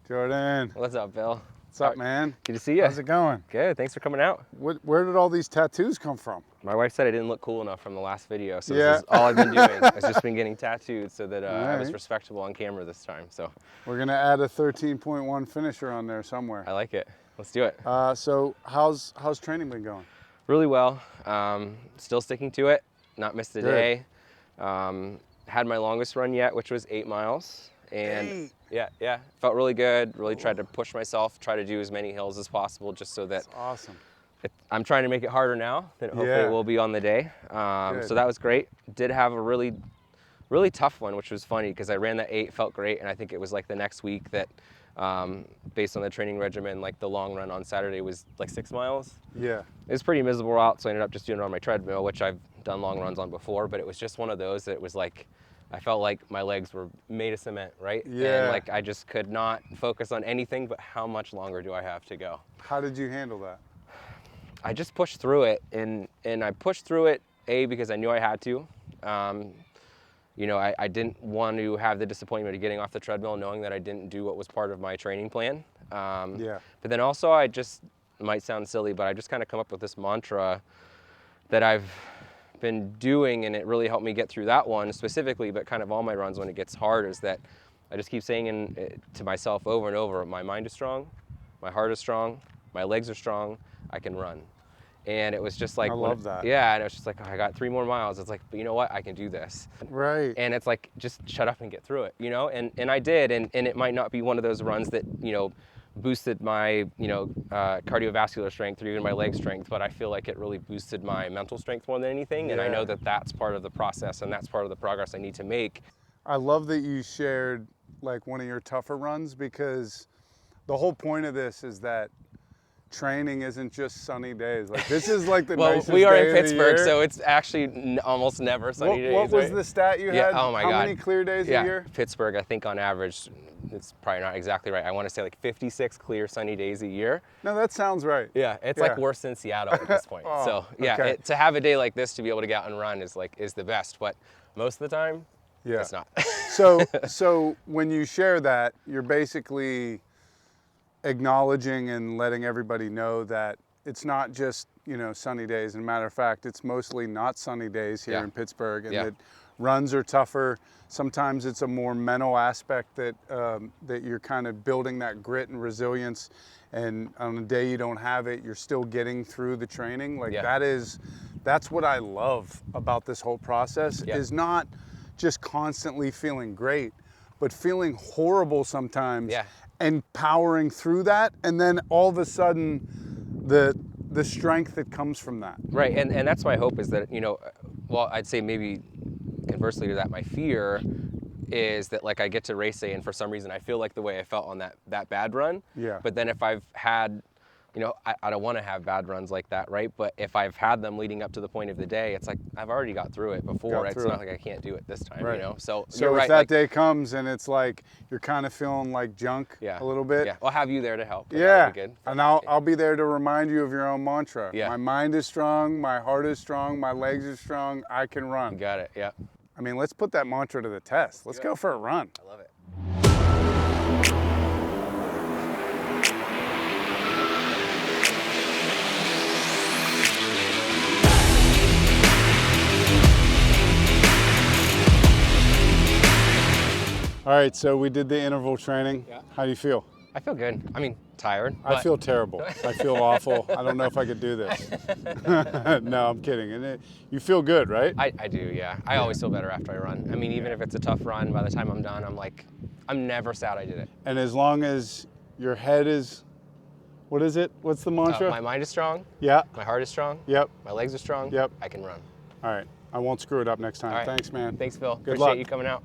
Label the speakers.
Speaker 1: Jordan.
Speaker 2: What's up, Bill?
Speaker 1: What's up, man?
Speaker 2: Good to see you.
Speaker 1: How's it going?
Speaker 2: Good, thanks for coming out.
Speaker 1: Where did all these tattoos come from?
Speaker 2: My wife said I didn't look cool enough from the last video, so
Speaker 1: Yeah.
Speaker 2: this is all I've been doing. I've just been getting tattooed so that I was
Speaker 1: Right.
Speaker 2: respectable on camera this time. So
Speaker 1: We're gonna add a 13.1 finisher on there somewhere.
Speaker 2: I like it. Let's do it.
Speaker 1: So how's training been going?
Speaker 2: Really well. Still sticking to it. Not missed a
Speaker 1: Good.
Speaker 2: day. Had my longest run yet, which was 8 miles. And yeah, felt really good. Really tried to push myself, try to do as many hills as possible, just so that
Speaker 1: That's awesome.
Speaker 2: I'm trying to make it harder now than hopefully
Speaker 1: Yeah.
Speaker 2: it will be on the day.
Speaker 1: Good.
Speaker 2: So that was great. Did have a really tough one, which was funny because I ran that 8, felt great, and I think it was like the next week that, based on the training regimen, like the long run on Saturday was like 6 miles.
Speaker 1: Yeah.
Speaker 2: It was a pretty miserable route, so I ended up just doing it on my treadmill, which I've done long runs on before, but it was just one of those that it was like, I felt like my legs were made of cement, right?
Speaker 1: Yeah.
Speaker 2: And like I just could not focus on anything but how much longer do I have to go.
Speaker 1: How did you handle that?
Speaker 2: I just pushed through it, and I pushed through it, because I knew I had to. You know, I didn't want to have the disappointment of getting off the treadmill knowing that I didn't do what was part of my training plan.
Speaker 1: Yeah.
Speaker 2: But then also I just, it might sound silly, but I just kind of come up with this mantra that I've been doing, and it really helped me get through that one specifically, but kind of all my runs when it gets hard, is that I just keep saying to myself over and over, my mind is strong, my heart is strong, my legs are strong, I can run. And it was just like,
Speaker 1: I love that.
Speaker 2: Yeah, and it was just like, oh, I got 3 more miles. It's like, but you know what, I can do this.
Speaker 1: Right.
Speaker 2: And it's like, just shut up and get through it, you know? And I did, and it might not be one of those runs that, you know, boosted my, you know, cardiovascular strength or even my leg strength, but I feel like it really boosted my mental strength more than anything. And I know that that's part of the process, and that's part of the progress I need to make.
Speaker 1: I love that you shared like one of your tougher runs, because the whole point of this is that training isn't just sunny days. Like this is like the
Speaker 2: Well,
Speaker 1: nicest
Speaker 2: we are
Speaker 1: day
Speaker 2: in
Speaker 1: of the
Speaker 2: Pittsburgh,
Speaker 1: year.
Speaker 2: so it's actually almost never sunny days.
Speaker 1: What was
Speaker 2: right?
Speaker 1: the stat you
Speaker 2: Yeah,
Speaker 1: had?
Speaker 2: oh my
Speaker 1: How
Speaker 2: God.
Speaker 1: many clear days a year?
Speaker 2: Pittsburgh, I think on average, it's probably not exactly right. I want to say like 56 clear sunny days a year.
Speaker 1: No, that sounds right.
Speaker 2: Yeah, it's like worse than Seattle at this point.
Speaker 1: Oh,
Speaker 2: so yeah,
Speaker 1: okay.
Speaker 2: to have a day like this to be able to get out and run is the best. But most of the time,
Speaker 1: Yeah.
Speaker 2: it's not.
Speaker 1: So when you share that, you're basically acknowledging and letting everybody know that it's not just, you know, sunny days. And matter of fact, it's mostly not sunny days here in Pittsburgh, and that runs are tougher. Sometimes it's a more mental aspect that that you're kind of building that grit and resilience. And on a day you don't have it, you're still getting through the training. Like that's what I love about this whole process, is not just constantly feeling great, but feeling horrible sometimes and powering through that. And then all of a sudden, the strength that comes from that.
Speaker 2: Right, and that's my hope, is that, you know, well, I'd say maybe conversely to that, my fear is that like I get to race day and for some reason I feel like the way I felt on that bad run.
Speaker 1: Yeah.
Speaker 2: But then if I've had, you know, I don't want to have bad runs like that, right? But if I've had them leading up to the point of the day, it's like I've already got through it before. It's not like I can't do it this time, you know? So you're
Speaker 1: if
Speaker 2: right,
Speaker 1: that day comes and it's like you're kind of feeling like junk a little bit.
Speaker 2: Yeah, I'll have you there to help.
Speaker 1: Yeah,
Speaker 2: be good.
Speaker 1: and I'll be there to remind you of your own mantra.
Speaker 2: Yeah.
Speaker 1: My mind is strong, my heart is strong, my legs are strong, I can run.
Speaker 2: You got it, yeah.
Speaker 1: I mean, let's put that mantra to the test. Let's go for a run.
Speaker 2: I love it.
Speaker 1: All right, so we did the interval training.
Speaker 2: Yeah.
Speaker 1: How do you feel?
Speaker 2: I feel good. I mean, tired.
Speaker 1: I feel terrible. I feel awful. I don't know if I could do this. No, I'm kidding. And you feel good, right?
Speaker 2: I do, yeah. I always feel better after I run. I mean, even if it's a tough run, by the time I'm done, I'm like, I'm never sad I did it.
Speaker 1: And as long as your head is, what is it? What's the mantra?
Speaker 2: My mind is strong.
Speaker 1: Yeah.
Speaker 2: My heart is strong.
Speaker 1: Yep.
Speaker 2: My legs are strong.
Speaker 1: Yep.
Speaker 2: I can run.
Speaker 1: All right. I won't screw it up next time.
Speaker 2: All right.
Speaker 1: Thanks, man.
Speaker 2: Thanks, Phil.
Speaker 1: Good
Speaker 2: Appreciate
Speaker 1: luck.
Speaker 2: you coming out.